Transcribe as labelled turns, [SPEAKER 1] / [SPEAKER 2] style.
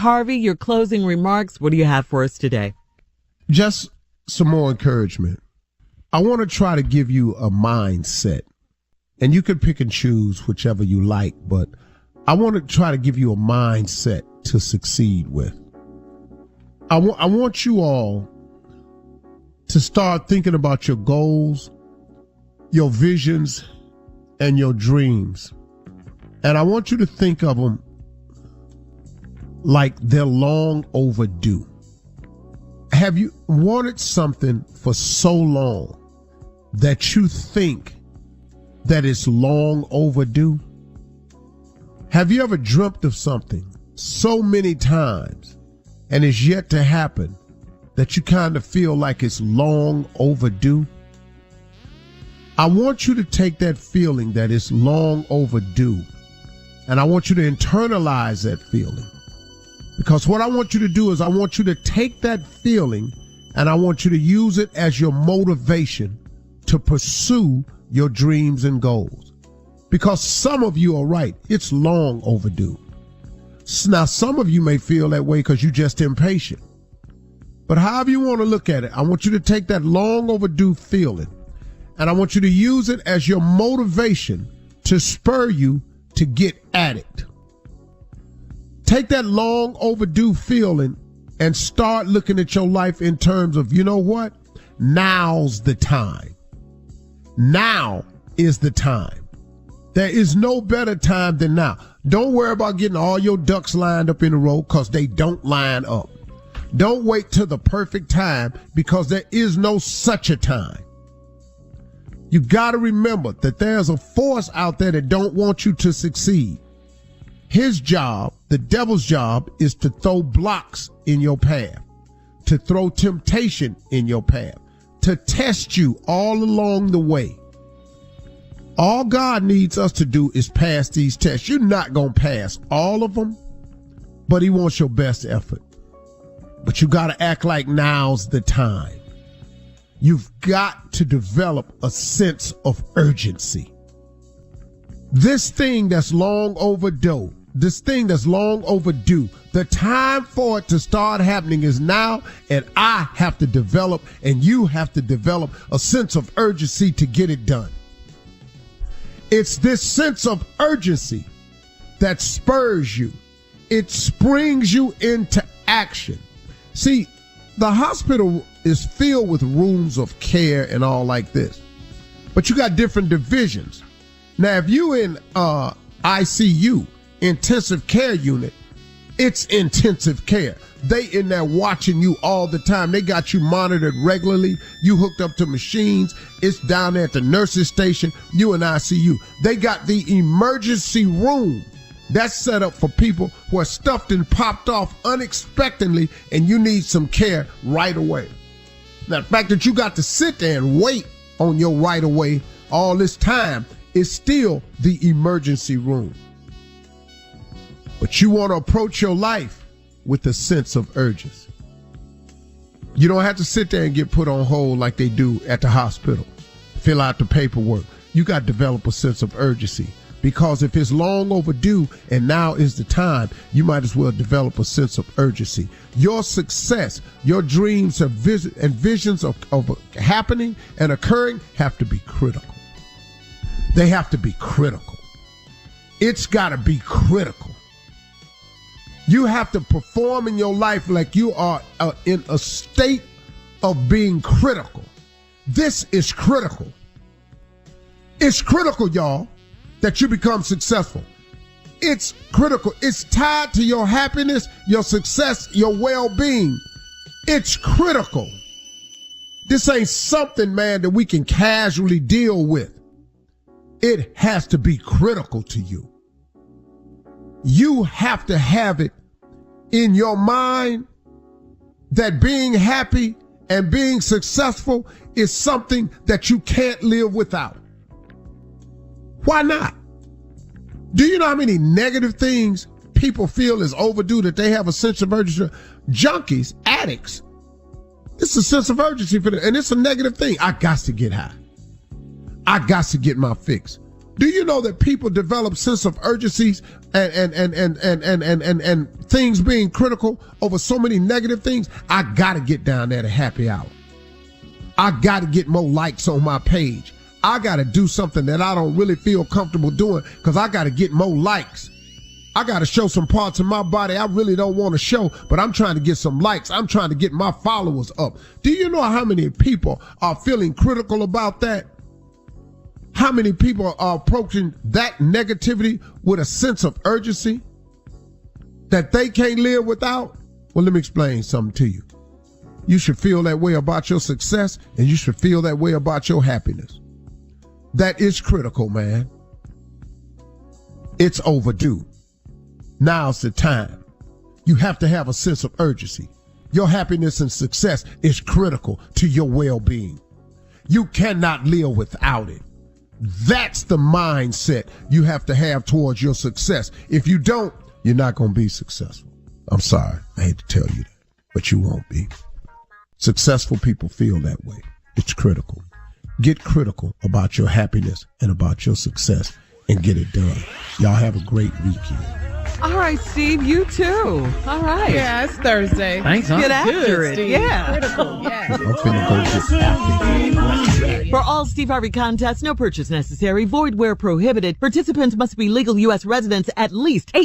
[SPEAKER 1] Harvey, your closing remarks. What do you have for us today?
[SPEAKER 2] Just some more encouragement. I want to try to give you a mindset, and you can pick and choose whichever you like, but I want to try to give you a mindset to succeed with. I want you all to start thinking about your goals, your visions, and your dreams. And I want you to think of them like they're long overdue. Have you wanted something for so long that you think that it's long overdue? Have you ever dreamt of something so many times and it's yet to happen that you kind of feel like it's long overdue? I want you to take that feeling that it's long overdue, and I want you to internalize that feeling. Because what I want you to do is I want you to take that feeling and I want you to use it as your motivation to pursue your dreams and goals. Because some of you are right. It's long overdue. Now, some of you may feel that way because you're just impatient. But however you want to look at it, I want you to take that long overdue feeling and I want you to use it as your motivation to spur you to get at it. Take that long overdue feeling and start looking at your life in terms of, you know what? Now's the time. Now is the time. There is no better time than now. Don't worry about getting all your ducks lined up in a row because they don't line up. Don't wait till the perfect time because there is no such a time. You got to remember that there's a force out there that don't want you to succeed. His job, the devil's job, is to throw blocks in your path, to throw temptation in your path, to test you all along the way. All God needs us to do is pass these tests. You're not going to pass all of them, but he wants your best effort. But you got to act like now's the time. You've got to develop a sense of urgency. This thing that's long overdue, the time for it to start happening is now, and I have to develop, and you have to develop a sense of urgency to get it done. It's this sense of urgency that spurs you. It springs you into action. See, the hospital is filled with rooms of care and all like this, but you got different divisions. Now, if you in ICU, intensive care unit, it's intensive care. They in there watching you all the time. They got you monitored regularly. You hooked up to machines. It's down there at the nurse's station. You in ICU. They got the emergency room. That's set up for people who are stuffed and popped off unexpectedly and you need some care right away. Now, the fact that you got to sit there and wait on your right away all this time is still the emergency room. But you want to approach your life with a sense of urgency. You don't have to sit there and get put on hold like they do at the hospital. Fill out the paperwork. You got to develop a sense of urgency. Because if it's long overdue and now is the time, you might as well develop a sense of urgency. Your success, your dreams and visions of happening and occurring have to be critical. They have to be critical. It's got to be critical. You have to perform in your life like you are in a state of being critical. This is critical. It's critical, y'all, that you become successful. It's critical. It's tied to your happiness, your success, your well-being. It's critical. This ain't something, man, that we can casually deal with. It has to be critical to you. You have to have it in your mind that being happy and being successful is something that you can't live without. Why not? Do you know how many negative things people feel is overdue that they have a sense of urgency? Junkies, addicts. It's a sense of urgency for them, and it's a negative thing. I got to get high. I got to get my fix. Do you know that people develop sense of urgencies and things being critical over so many negative things? I gotta get down there to happy hour. I gotta get more likes on my page. I gotta do something that I don't really feel comfortable doing because I gotta get more likes. I gotta show some parts of my body I really don't want to show, but I'm trying to get some likes. I'm trying to get my followers up. Do you know how many people are feeling critical about that? How many people are approaching that negativity with a sense of urgency that they can't live without? Well, let me explain something to you. You should feel that way about your success, and you should feel that way about your happiness. That is critical, man. It's overdue. Now's the time. You have to have a sense of urgency. Your happiness and success is critical to your well-being. You cannot live without it. That's the mindset you have to have towards your success. If you don't, you're not going to be successful. I'm sorry. I hate to tell you that, but you won't be. Successful people feel that way. It's critical. Get critical about your happiness and about your success and get it done. Y'all have a great weekend.
[SPEAKER 1] All right, Steve, you too. All right.
[SPEAKER 3] Yeah, it's Thursday.
[SPEAKER 4] Thanks, huh?
[SPEAKER 1] Get after
[SPEAKER 3] Good,
[SPEAKER 1] it.
[SPEAKER 3] Steve.
[SPEAKER 1] Yeah.
[SPEAKER 3] Critical, yeah.
[SPEAKER 2] I'm finna go get after it.
[SPEAKER 1] For all Steve Harvey contests, no purchase necessary, void where prohibited. Participants must be legal U.S. residents at least 8